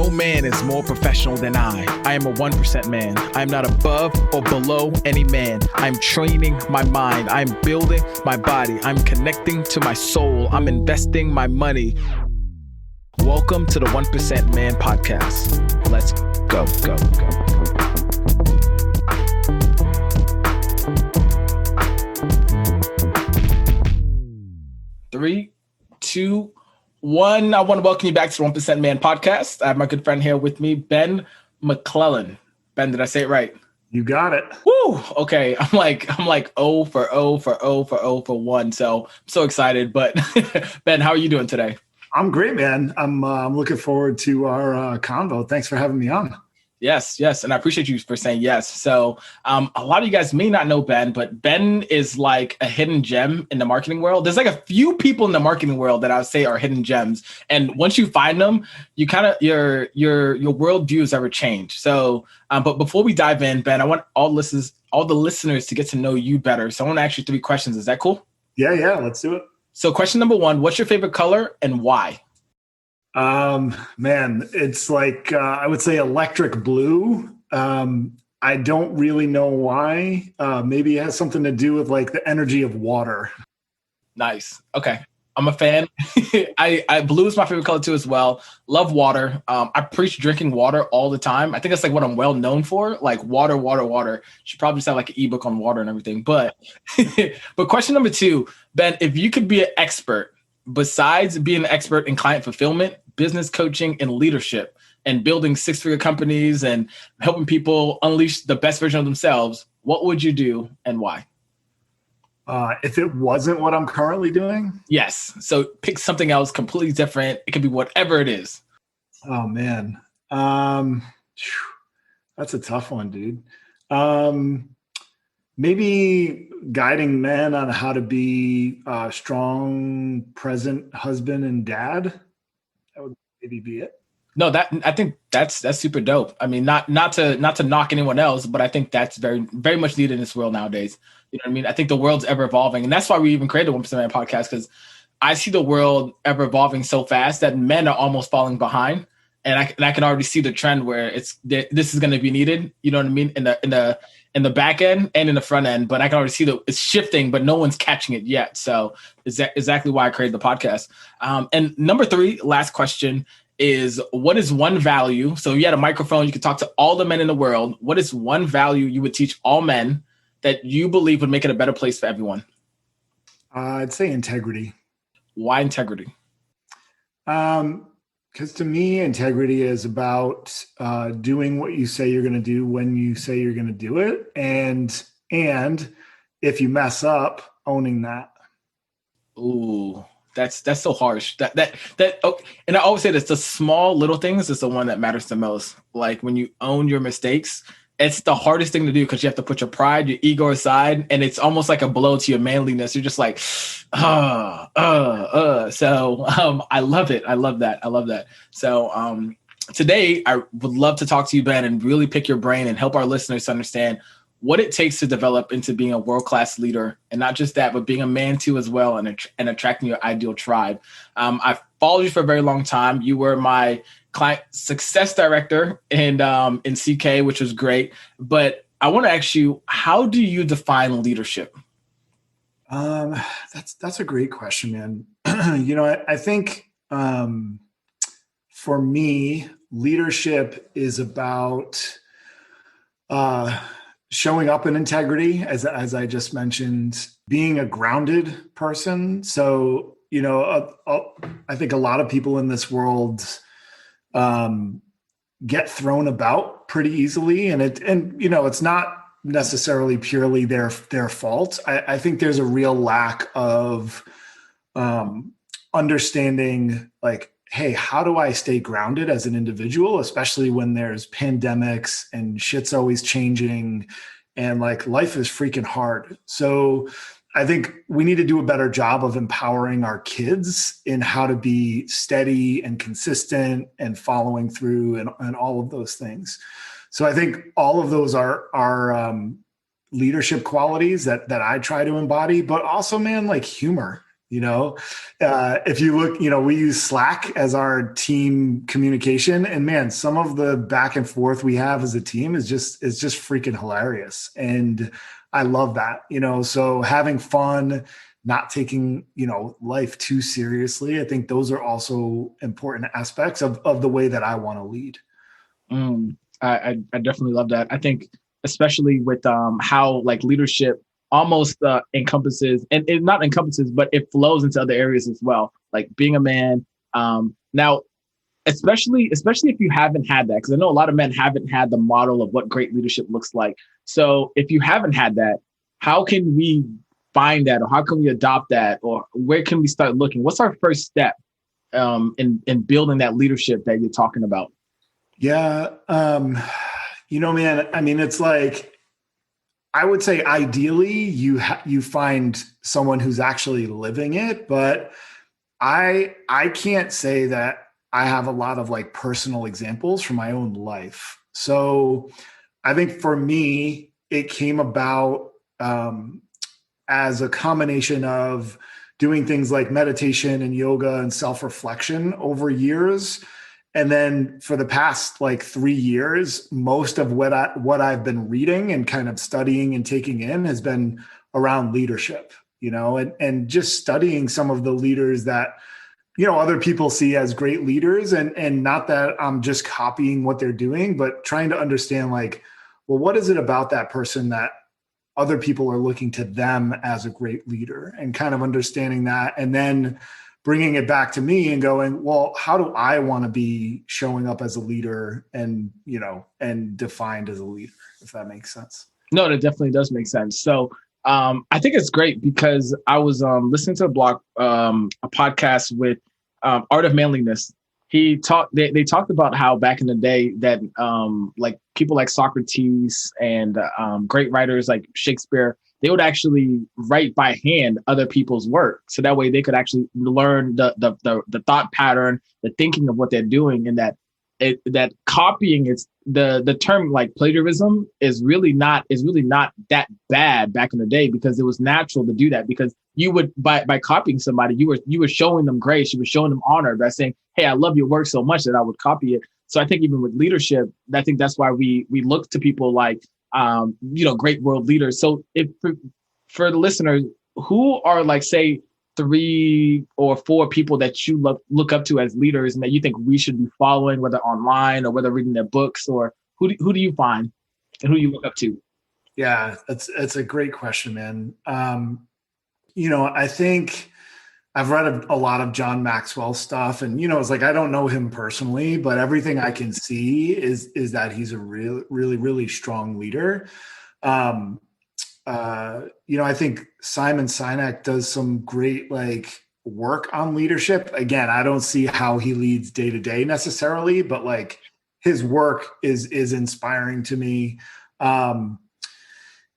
No man is more professional than I. I am a 1% man. I am not above or below any man. I'm training my mind. I'm building my body. I'm connecting to my soul. I'm investing my money. Welcome to the 1% Man Podcast. Let's go. 3, 2, 1. I want to welcome you back to the 1% Man Podcast. I have my good friend here with me, Ben McLellan. Ben, did I say it right? You got it. Woo! Okay, I'm like 0 for 0 for 0 for 0 for 1. So I'm so excited. But Ben, how are you doing today? I'm great, man. I'm looking forward to our convo. Thanks for having me on. Yes. And I appreciate you for saying yes. So a lot of you guys may not know Ben, but Ben is like a hidden gem in the marketing world. There's like a few people in the marketing world that I would say are hidden gems. And once you find them, you kind of your world views ever change. So, but before we dive in, Ben, I want all the listeners to get to know you better. So I want to ask you 3 questions. Is that cool? Yeah. Let's do it. So question number 1, what's your favorite color and why? Man, it's like, I would say electric blue. I don't really know why. Maybe it has something to do with like the energy of water. Nice. Okay. I'm a fan. I blue is my favorite color too as well. Love water. I preach drinking water all the time. I think that's like what I'm well known for. Like water. Should probably just have like an ebook on water and everything. But but question number 2, Ben, if you could be an expert, besides being an expert in client fulfillment, business coaching, and leadership, and building 6-figure companies and helping people unleash the best version of themselves, what would you do and why? If it wasn't what I'm currently doing? Yes. So pick something else completely different. It could be whatever it is. Oh, man. That's a tough one, dude. Maybe guiding men on how to be a strong, present husband and dad. That would maybe be it. No, I think that's super dope. I mean, not to knock anyone else, but I think that's very, very much needed in this world nowadays. You know what I mean? I think the world's ever evolving, and that's why we even created 1% Man Podcast, because I see the world ever evolving so fast that men are almost falling behind, and I can already see the trend where this is going to be needed. You know what I mean? In the back end and in the front end, but I can already see that it's shifting, but no one's catching it yet. So is that exactly why I created the podcast? And number 3, last question is, what is one value? So you had a microphone, you could talk to all the men in the world. What is one value you would teach all men that you believe would make it a better place for everyone? I'd say integrity. Why integrity? Because to me, integrity is about doing what you say you're going to do when you say you're going to do it. And if you mess up, owning that. Ooh, that's so harsh. And I always say this, the small little things is the one that matters the most. Like when you own your mistakes, it's the hardest thing to do because you have to put your pride, your ego aside, and it's almost like a blow to your manliness. You're just like, So I love it. I love that. So today I would love to talk to you, Ben, and really pick your brain and help our listeners understand what it takes to develop into being a world-class leader. And not just that, but being a man too as well, and attracting your ideal tribe. I've followed you for a very long time. You were my client success director in CK, which was great. But I want to ask you, how do you define leadership? That's a great question, man. I think for me, leadership is about showing up in integrity, as I just mentioned, being a grounded person. So, I think a lot of people in this world get thrown about pretty easily, and it's not necessarily purely their fault. I think there's a real lack of understanding, like, hey, how do I stay grounded as an individual, especially when there's pandemics and shit's always changing and like life is freaking hard. So I think we need to do a better job of empowering our kids in how to be steady and consistent and following through and all of those things. So I think all of those are leadership qualities that I try to embody, but also, man, like humor. If you look, we use Slack as our team communication, and man, some of the back and forth we have as a team is just freaking hilarious. And I love that, so having fun, not taking, life too seriously. I think those are also important aspects of the way that I want to lead. I definitely love that. I think especially with how like leadership almost encompasses and it not encompasses, but it flows into other areas as well. Like being a man. Now, especially if you haven't had that, because I know a lot of men haven't had the model of what great leadership looks like. So if you haven't had that, how can we find that, or how can we adopt that, or where can we start looking? What's our first step in building that leadership that you're talking about? Yeah, man. I mean, it's like, I would say ideally you find someone who's actually living it, but I can't say that I have a lot of like personal examples from my own life. So I think for me, it came about as a combination of doing things like meditation and yoga and self-reflection over years. And then for the past like 3 years, most of what I've been reading and kind of studying and taking in has been around leadership, and just studying some of the leaders that, other people see as great leaders, and not that I'm just copying what they're doing, but trying to understand like, well, what is it about that person that other people are looking to them as a great leader, and kind of understanding that, and then bringing it back to me and going, well, how do I want to be showing up as a leader and, and defined as a leader, if that makes sense? No, that definitely does make sense. So I think it's great because I was listening to a podcast with Art of Manliness. They talked about how back in the day that like people like Socrates and great writers like Shakespeare, they would actually write by hand other people's work. So that way they could actually learn the thought pattern, the thinking of what they're doing, and that copying is the term like plagiarism is really not that bad back in the day, because it was natural to do that, because you would by copying somebody, you were showing them grace, you were showing them honor by saying, hey, I love your work so much that I would copy it. So I think even with leadership, I think that's why we look to people like great world leaders. So if for the listeners, who are like, say, 3 or 4 people that you look up to as leaders and that you think we should be following, whether online or whether reading their books, or who do you find and who you look up to? Yeah, that's a great question, man. I think I've read a lot of John Maxwell stuff, and it's like, I don't know him personally, but everything I can see is that he's a really, really, really strong leader. I think Simon Sinek does some great like work on leadership. Again, I don't see how he leads day to day necessarily, but like his work is inspiring to me. In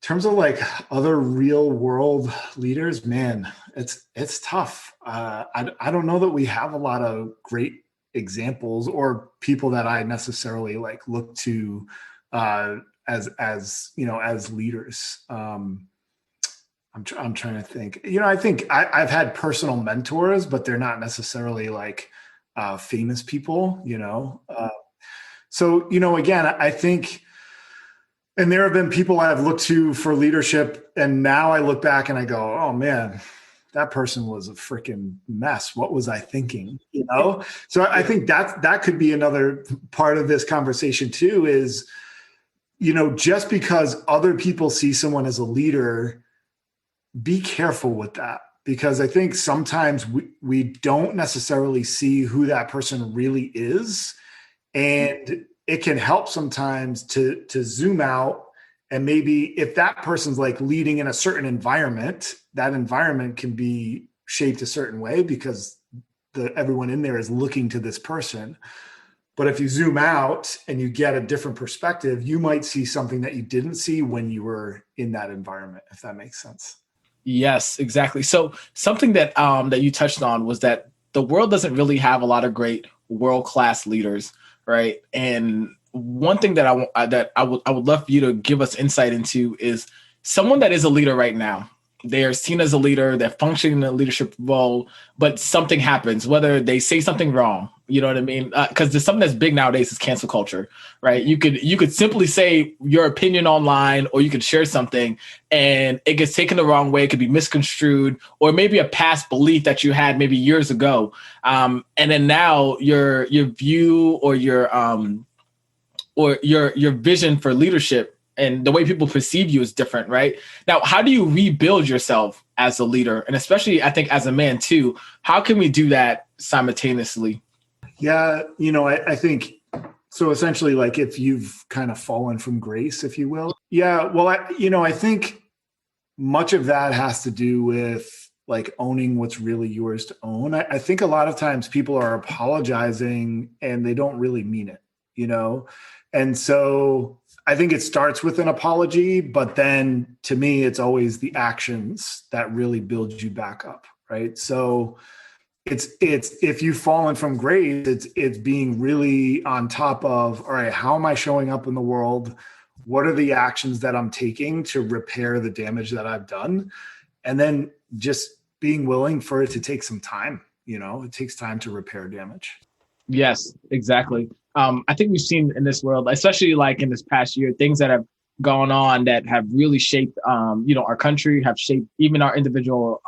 terms of like other real world leaders, man, it's tough. I don't know that we have a lot of great examples or people that I necessarily like look to as leaders. I'm trying to think. I think I've had personal mentors, but they're not necessarily like famous people. So again, I think. And there have been people I've looked to for leadership, and now I look back and I go, oh man, that person was a freaking mess. What was I thinking? So I think that could be another part of this conversation too, is, just because other people see someone as a leader, be careful with that, because I think sometimes we don't necessarily see who that person really is. And it can help sometimes to zoom out, and maybe if that person's like leading in a certain environment, that environment can be shaped a certain way because everyone in there is looking to this person. But if you zoom out and you get a different perspective, you might see something that you didn't see when you were in that environment, if that makes sense. Yes, exactly. So something that you touched on was that the world doesn't really have a lot of great world-class leaders. Right. And one thing that I would love for you to give us insight into is someone that is a leader right now. they're seen as a leader, they're functioning in a leadership role, but something happens, whether they say something wrong, you know what I mean? Because there's something that's big nowadays is cancel culture, right? You could simply say your opinion online, or you could share something and it gets taken the wrong way. It could be misconstrued, or maybe a past belief that you had maybe years ago. And then now your view or your vision for leadership and the way people perceive you is different, right? Now, how do you rebuild yourself as a leader? And especially, I think, as a man too, how can we do that simultaneously? Yeah, I think so. Essentially, like if you've kind of fallen from grace, if you will. Yeah, well, I think much of that has to do with like owning what's really yours to own. I think a lot of times people are apologizing and they don't really mean it. And so I think it starts with an apology, but then to me, it's always the actions that really build you back up, right? So it's if you've fallen from grace, it's being really on top of, all right, how am I showing up in the world? What are the actions that I'm taking to repair the damage that I've done? And then just being willing for it to take some time. It takes time to repair damage. Yes, exactly. I think we've seen in this world, especially like in this past year, things that have gone on that have really shaped, our country, have shaped even our individual,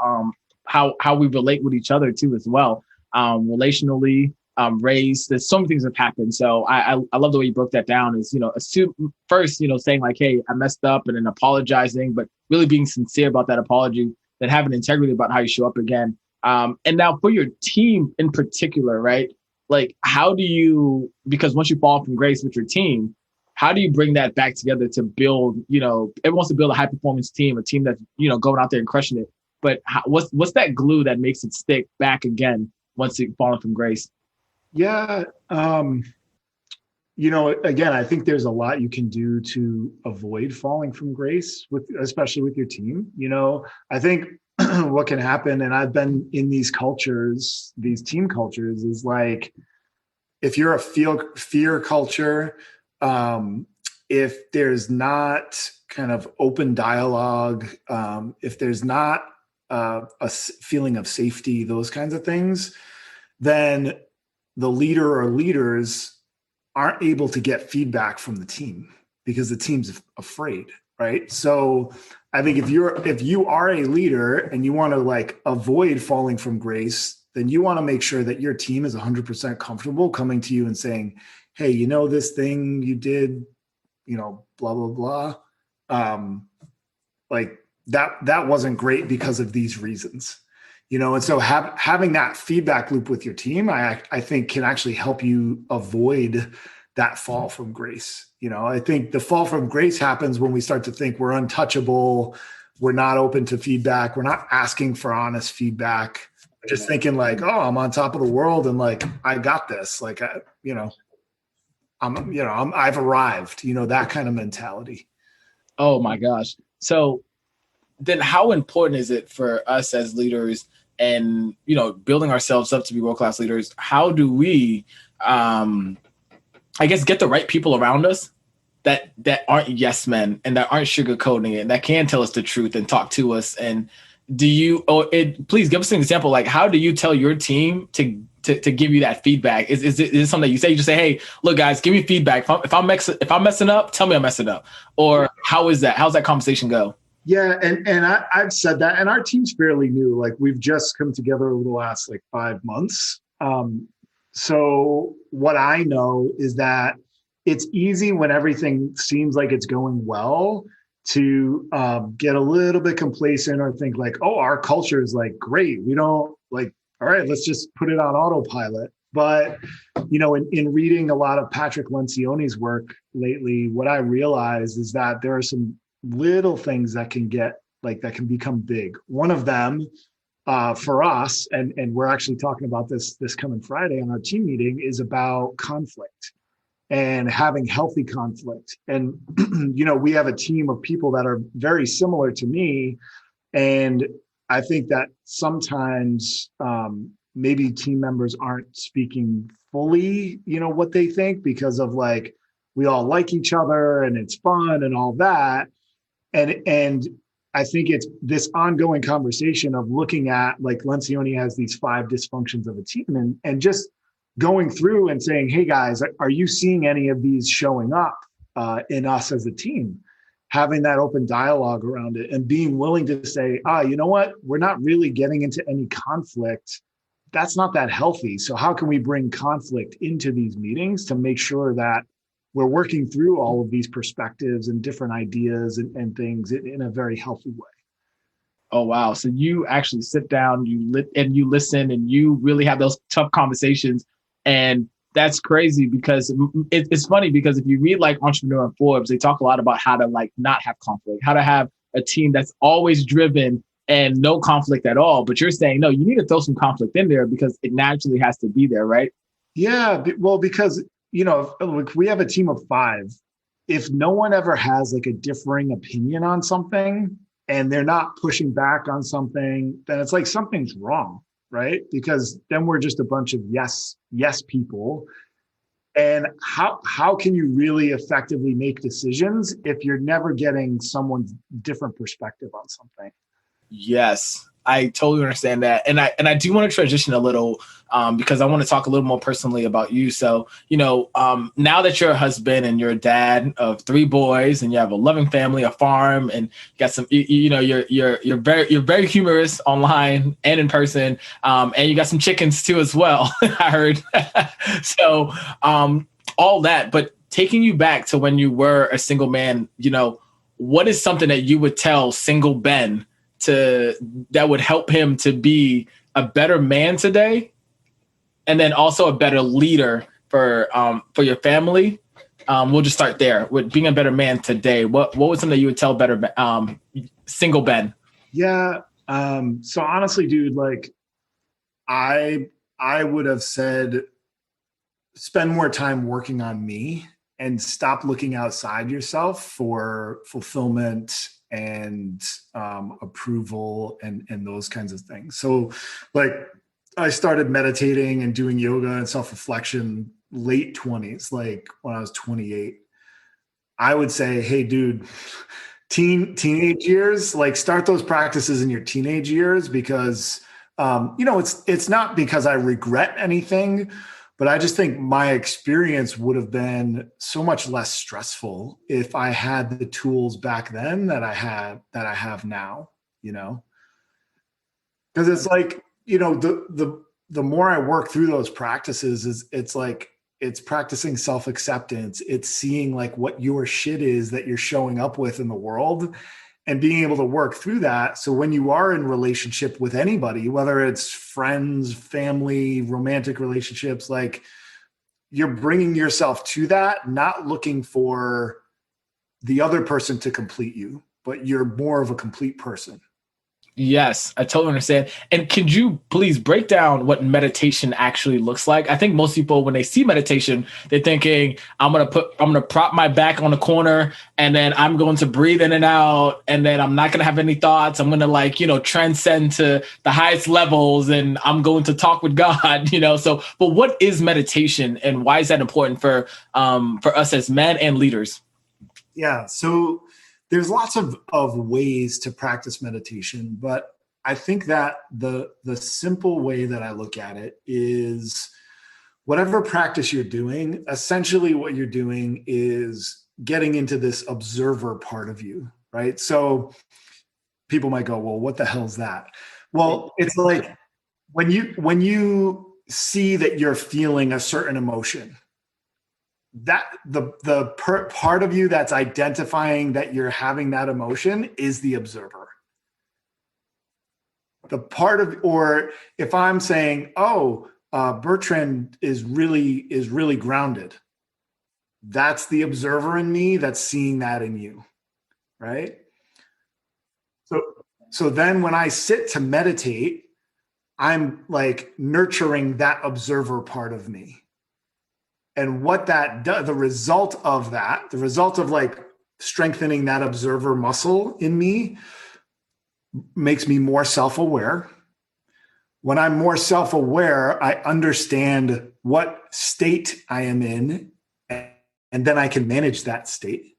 how we relate with each other too, as well, relationally, race. There's so many things that have happened. So I love the way you broke that down. Is assume first, saying like, hey, I messed up, and then apologizing, but really being sincere about that apology, then having integrity about how you show up again. And now for your team in particular, right? Like, how do you, because once you fall from grace with your team, how do you bring that back together to build, everyone wants to build a high performance team, a team that's, going out there and crushing it. But what's that glue that makes it stick back again once you've fallen from grace? Yeah. Again, I think there's a lot you can do to avoid falling from grace especially with your team. I think what can happen, and I've been in these cultures, these team cultures, is like, if you're a fear culture, if there's not kind of open dialogue, if there's not a feeling of safety, those kinds of things, then the leader or leaders aren't able to get feedback from the team because the team's afraid, right? So I think if you are a leader and you want to like avoid falling from grace, then you want to make sure that your team is 100% comfortable coming to you and saying, hey, this thing you did, blah, blah, blah. Like that wasn't great because of these reasons, and so having that feedback loop with your team, I think can actually help you avoid that fall from grace. I think the fall from grace happens when we start to think we're untouchable. We're not open to feedback. We're not asking for honest feedback. We're just thinking like, oh, I'm on top of the world and like, I got this. Like, I've arrived, that kind of mentality. Oh my gosh. So then how important is it for us as leaders and, building ourselves up to be world-class leaders? How do we, I guess, get the right people around us that aren't yes men and that aren't sugarcoating it, that can tell us the truth and talk to us? And please give us an example. Like, how do you tell your team to give you that feedback? Is it something that you say? You just say, hey, look, guys, give me feedback. If I'm messing up, tell me I'm messing up. Or how is that? How's that conversation go? Yeah, and I've said that, and our team's fairly new. Like, we've just come together over the last 5 months. So what I know is that it's easy when everything seems like it's going well to get a little bit complacent or think like, oh, our culture is like great. We don't like, all right, let's just put it on autopilot. But, in reading a lot of Patrick Lencioni's work lately, what I realized is that there are some little things that can become big. One of them for us, and we're actually talking about this coming Friday on our team meeting, is about conflict and having healthy conflict. And, we have a team of people that are very similar to me. And I think that sometimes maybe team members aren't speaking fully, what they think, because of we all like each other and it's fun and all that. And I think it's this ongoing conversation of looking at, like, Lencioni has these 5 dysfunctions of a team, and just going through and saying, hey guys, are you seeing any of these showing up in us as a team? Having that open dialogue around it and being willing to say, you know what, we're not really getting into any conflict. That's not that healthy. So how can we bring conflict into these meetings to make sure that we're working through all of these perspectives and different ideas and things in a very healthy way? Oh, wow. So you actually sit down, you listen, and you really have those tough conversations. And that's crazy, because it's funny, because if you read like Entrepreneur and Forbes, they talk a lot about how to like not have conflict, how to have a team that's always driven and no conflict at all. But you're saying, no, you need to throw some conflict in there because it naturally has to be there, right? Yeah, well, because, if we have a team of 5, if no one ever has like a differing opinion on something and they're not pushing back on something, then it's like something's wrong, right? Because then we're just a bunch of yes people. And how can you really effectively make decisions if you're never getting someone's different perspective on something? Yes, I totally understand that. And I do want to transition a little, because I want to talk a little more personally about you. So, now that you're a husband and you're a dad of 3 boys and you have a loving family, a farm, and you got some, you're very humorous online and in person. And you got some chickens too as well, I heard. So, all that, but taking you back to when you were a single man, what is something that you would tell single Ben that would help him to be a better man today, and then also a better leader for your family? We'll just start there with being a better man today. What was something that you would tell better single Ben? Yeah. So honestly, dude, like I would have said, spend more time working on me and stop looking outside yourself for fulfillment and approval and those kinds of things. So like I started meditating and doing yoga and self-reflection late 20s, like when I was 28. I would say, hey dude, teenage years, like start those practices in your teenage years, because it's not because I regret anything, but I just think my experience would have been so much less stressful if I had the tools back then that I have now, because it's like, the more I work through those practices, it's practicing self-acceptance. It's seeing like what your shit is that you're showing up with in the world and being able to work through that. So when you are in relationship with anybody, whether it's friends, family, romantic relationships, like you're bringing yourself to that, not looking for the other person to complete you, but you're more of a complete person. Yes, I totally understand. And could you please break down what meditation actually looks like? I think most people, when they see meditation, they're thinking, I'm gonna prop my back on the corner, and then I'm going to breathe in and out, and then I'm not gonna have any thoughts. I'm gonna transcend to the highest levels, and I'm going to talk with God. So, but what is meditation, and why is that important for us as men and leaders? Yeah. So there's lots of ways to practice meditation, but I think that the simple way that I look at it is whatever practice you're doing, essentially what you're doing is getting into this observer part of you, right? So people might go, well, what the hell is that? Well, it's like when you see that you're feeling a certain emotion, that the part of you that's identifying that you're having that emotion is the observer. The part of, or if I'm saying, Bertrand is really grounded, that's the observer in me that's seeing that in you, right? So then when I sit to meditate, I'm like nurturing that observer part of me. And what that does, the result of like strengthening that observer muscle in me makes me more self-aware. When I'm more self-aware, I understand what state I am in, and then I can manage that state.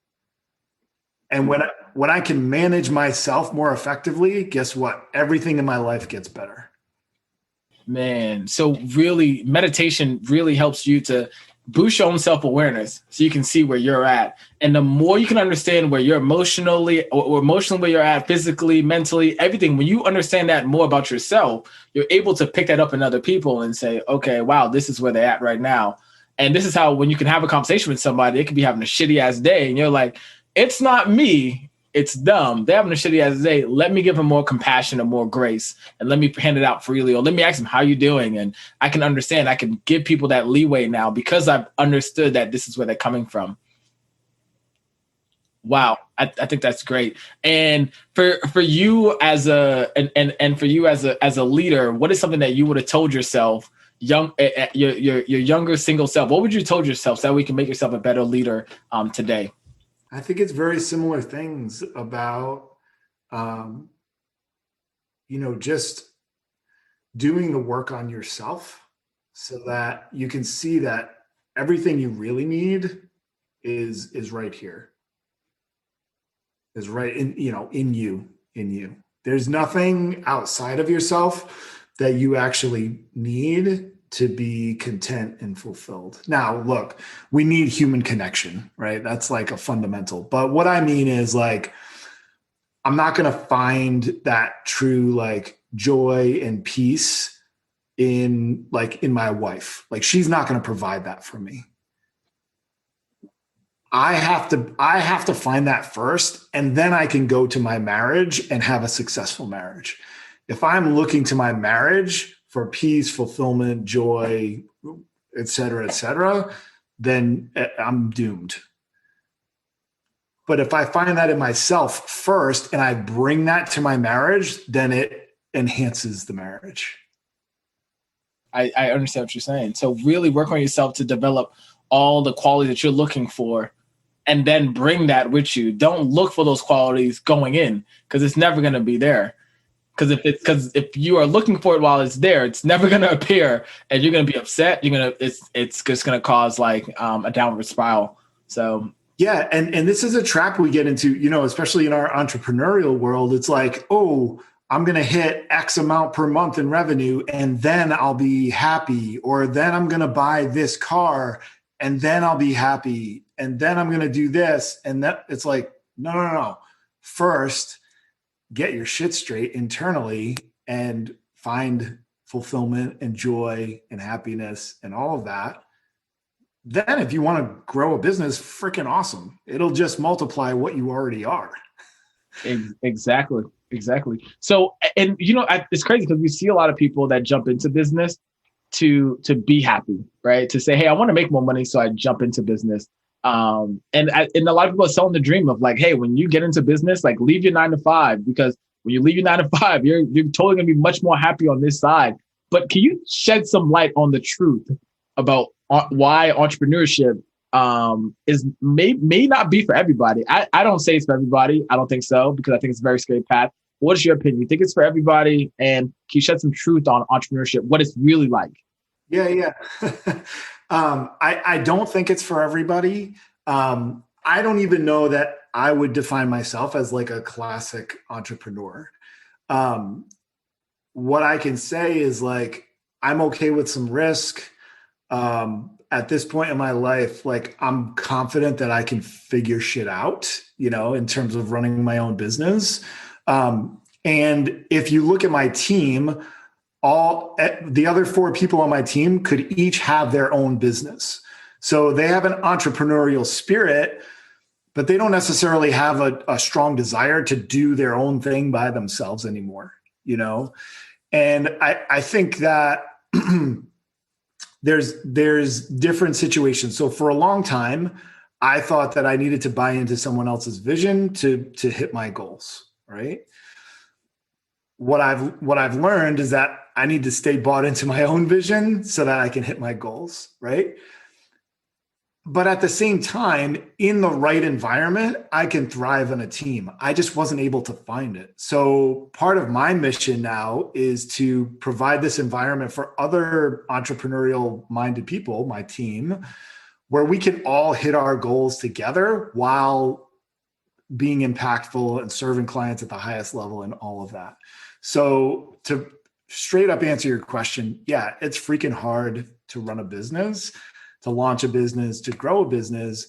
And when when I can manage myself more effectively, guess what? Everything in my life gets better. Man, so really meditation really helps you to boost your own self-awareness so you can see where you're at. And the more you can understand where you're emotionally or emotionally where you're at, physically, mentally, everything, when you understand that more about yourself, you're able to pick that up in other people and say, okay, wow, this is where they're at right now. And this is how when you can have a conversation with somebody, they could be having a shitty ass day and you're like, it's not me. It's them. They're having a shitty ass day. Let me give them more compassion and more grace, and let me hand it out freely, or let me ask them, "How you doing?" And I can understand. I can give people that leeway now because I've understood that this is where they're coming from. Wow, I think that's great. And for you as a and for you as a leader, what is something that you would have told yourself your younger single self? What would you told yourself so that we can make yourself a better leader today? I think it's very similar things about, just doing the work on yourself so that you can see that everything you really need is right here, is right in you. There's nothing outside of yourself that you actually need to be content and fulfilled. Now, look, we need human connection, right? That's like a fundamental. But what I mean is like, I'm not going to find that true like joy and peace in my wife. Like she's not going to provide that for me. I have to find that first, and then I can go to my marriage and have a successful marriage. If I'm looking to my marriage for peace, fulfillment, joy, et cetera, then I'm doomed. But if I find that in myself first and I bring that to my marriage, then it enhances the marriage. I understand what you're saying. So really work on yourself to develop all the qualities that you're looking for and then bring that with you. Don't look for those qualities going in because it's never going to be there. Because if you are looking for it while it's there, it's never going to appear, and you're going to be upset. It's just going to cause like a downward spiral. So yeah, and this is a trap we get into, especially in our entrepreneurial world. It's like, oh, I'm going to hit X amount per month in revenue, and then I'll be happy, or then I'm going to buy this car, and then I'll be happy, and then I'm going to do this, and that. It's like, no. First, get your shit straight internally and find fulfillment and joy and happiness and all of that. Then if you want to grow a business, freaking awesome. It'll just multiply what you already are. Exactly. So, and it's crazy because we see a lot of people that jump into business to be happy, right? To say, hey, I want to make more money, so I jump into business. And a lot of people are selling the dream of like, hey, when you get into business, like leave your 9 to 5, because when you leave your 9 to 5, you're totally gonna be much more happy on this side. But can you shed some light on the truth about why entrepreneurship may not be for everybody? I don't say it's for everybody. I don't think so, because I think it's a very scary path. What is your opinion? You think it's for everybody? And can you shed some truth on entrepreneurship, what it's really like? Yeah. I don't think it's for everybody. I don't even know that I would define myself as like a classic entrepreneur. What I can say is like, I'm okay with some risk. At this point in my life, like I'm confident that I can figure shit out, in terms of running my own business. And if you look at my team, all the other 4 people on my team could each have their own business. So they have an entrepreneurial spirit, but they don't necessarily have a strong desire to do their own thing by themselves anymore, And I think that there's different situations. So for a long time, I thought that I needed to buy into someone else's vision to hit my goals, right? What I've learned is that I need to stay bought into my own vision so that I can hit my goals, right? But at the same time, in the right environment, I can thrive on a team. I just wasn't able to find it. So part of my mission now is to provide this environment for other entrepreneurial-minded people, my team, where we can all hit our goals together while being impactful and serving clients at the highest level and all of that. So to straight up answer your question, yeah, it's freaking hard to run a business, to launch a business, to grow a business.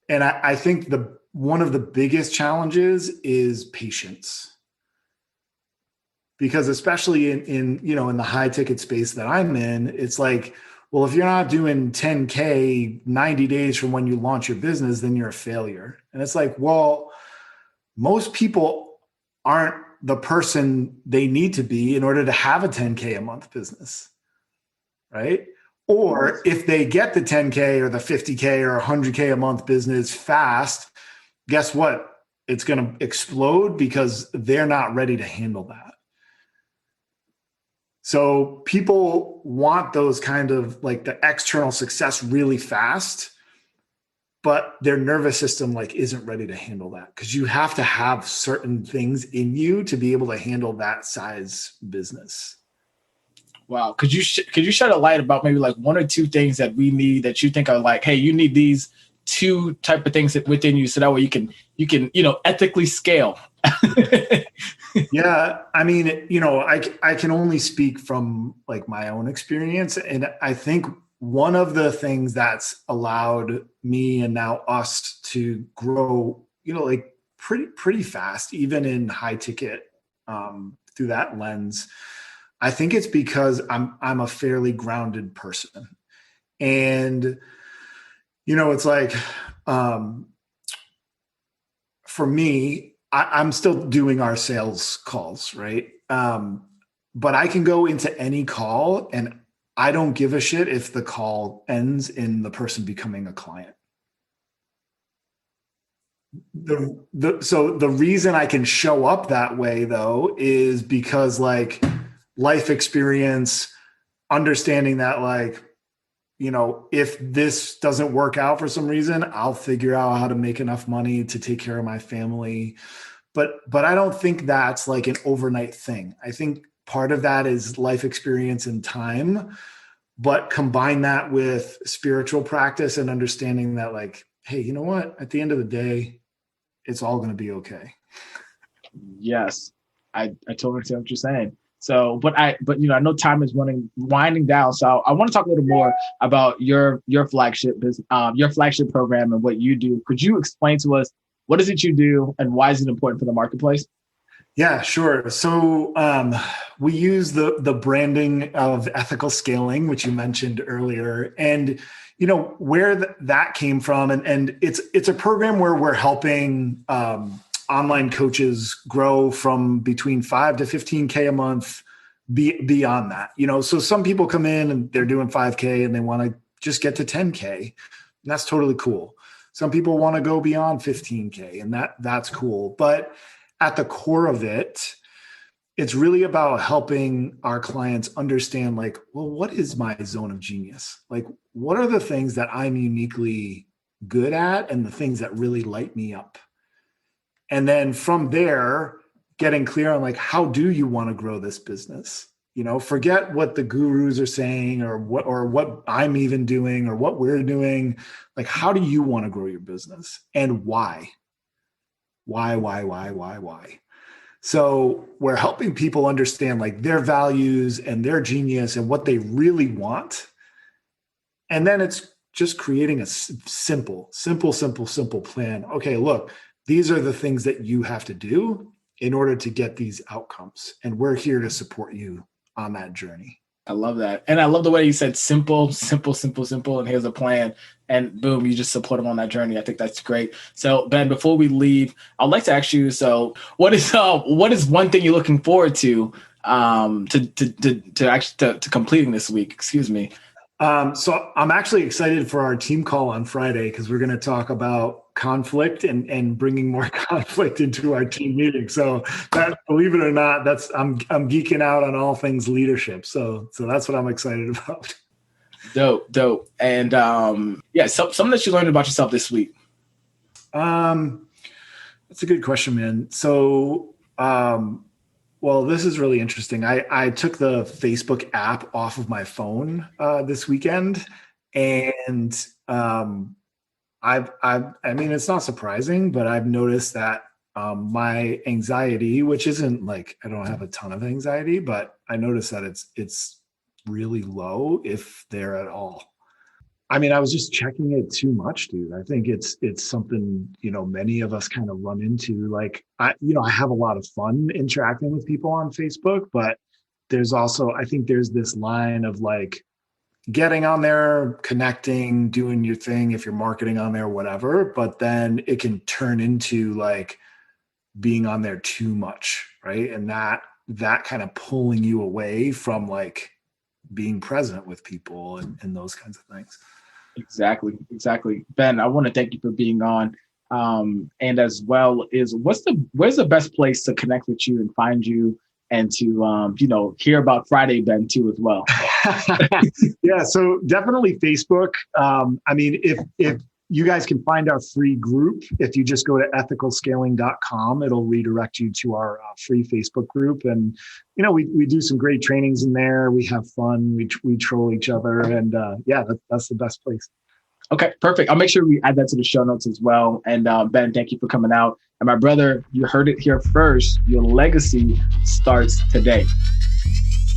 And I think one of the biggest challenges is patience. Because especially in the high ticket space that I'm in, it's like, well, if you're not doing 10K 90 days from when you launch your business, then you're a failure. And it's like, well, most people aren't the person they need to be in order to have a 10K a month business, right? Or if they get the 10K or the 50K or 100K a month business fast, guess what? It's going to explode because they're not ready to handle that. So people want those kind of like the external success really fast, but their nervous system like isn't ready to handle that, because you have to have certain things in you to be able to handle that size business. Wow. Could you shed a light about maybe like one or two things that we need that you think are like, hey, you need these two type of things within you so that way you can ethically scale? Yeah. I mean, I can only speak from like my own experience. And I think one of the things that's allowed me and now us to grow, like pretty fast, even in high ticket, through that lens, I think it's because I'm a fairly grounded person. And, it's like, for me, I'm still doing our sales calls, right? But I can go into any call and I don't give a shit if the call ends in the person becoming a client. So the reason I can show up that way though is because like life experience, understanding that like, if this doesn't work out for some reason, I'll figure out how to make enough money to take care of my family. But I don't think that's like an overnight thing. I think part of that is life experience and time, but combine that with spiritual practice and understanding that like, hey, you know what? At the end of the day, it's all going to be okay. Yes, I totally understand what you're saying. So, but I know time is winding down. So I want to talk a little more about your flagship business, your flagship program and what you do. Could you explain to us what is it you do and why is it important for the marketplace? Yeah, sure. So we use the branding of ethical scaling, which you mentioned earlier, and where that came from, and it's a program where we're helping online coaches grow from between 5 to 15K a month beyond that. So some people come in and they're doing 5K and they want to just get to 10K, and that's totally cool. Some people want to go beyond 15K, and that's cool. But at the core of it, it's really about helping our clients understand like, well, what is my zone of genius? Like, what are the things that I'm uniquely good at and the things that really light me up? And then from there, getting clear on like, how do you want to grow this business? Forget what the gurus are saying or what I'm even doing or what we're doing. Like, how do you want to grow your business and why? Why? So we're helping people understand like their values and their genius and what they really want. And then it's just creating a simple plan. Okay, look, these are the things that you have to do in order to get these outcomes. And we're here to support you on that journey. I love that. And I love the way you said simple, and here's a plan. And boom, you just support them on that journey. I think that's great. So Ben, before we leave, I'd like to ask you, so what is one thing you're looking forward to completing this week? Excuse me. So I'm actually excited for our team call on Friday because we're going to talk about conflict and bringing more conflict into our team meeting. So that, believe it or not, I'm geeking out on all things leadership. So that's what I'm excited about. Dope. And something that you learned about yourself this week. That's a good question, man. So, well, this is really interesting. I took the Facebook app off of my phone this weekend, and I mean, it's not surprising, but I've noticed that my anxiety, which isn't like, I don't have a ton of anxiety, but I noticed that it's really low, if there at all. I mean, I was just checking it too much, dude. I think it's something, many of us kind of run into. Like, I have a lot of fun interacting with people on Facebook, but there's also, I think there's this line of like getting on there, connecting, doing your thing, if you're marketing on there, whatever, but then it can turn into like being on there too much, right? And that kind of pulling you away from like being present with people and those kinds of things. Exactly. Ben, I want to thank you for being on. And as well is where's the best place to connect with you and find you and to, hear about Friday Ben too as well. Yeah. So definitely Facebook. I mean, if you guys can find our free group, if you just go to ethicalscaling.com, it'll redirect you to our free Facebook group. And, we do some great trainings in there. We have fun. We troll each other. And that's the best place. Okay, perfect. I'll make sure we add that to the show notes as well. And Ben, thank you for coming out. And my brother, you heard it here first. Your legacy starts today.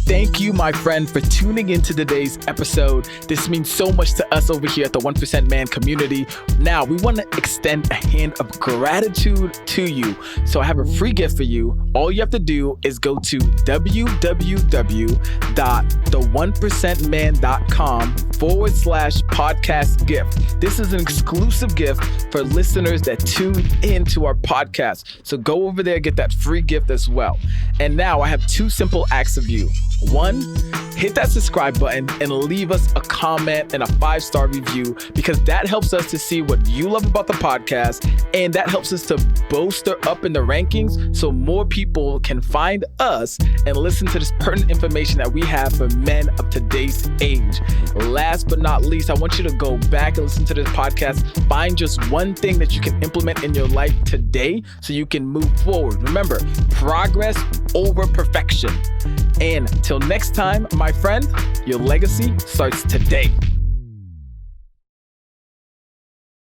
Thank you, my friend, for tuning into today's episode. This means so much to us over here at the 1% Man community. Now, we want to extend a hand of gratitude to you. So I have a free gift for you. All you have to do is go to www.the1percentman.com/podcast gift. This is an exclusive gift for listeners that tune into our podcast. So go over there, get that free gift as well. And now I have two simple acts of you. One, hit that subscribe button and leave us a comment and a 5-star review, because that helps us to see what you love about the podcast, and that helps us to bolster up in the rankings so more people can find us and listen to this pertinent information that we have for men of today's age. Last but not least, I want you to go back and listen to this podcast. Find just one thing that you can implement in your life today so you can move forward. Remember, progress over perfection. And till next time, my friend, your legacy starts today.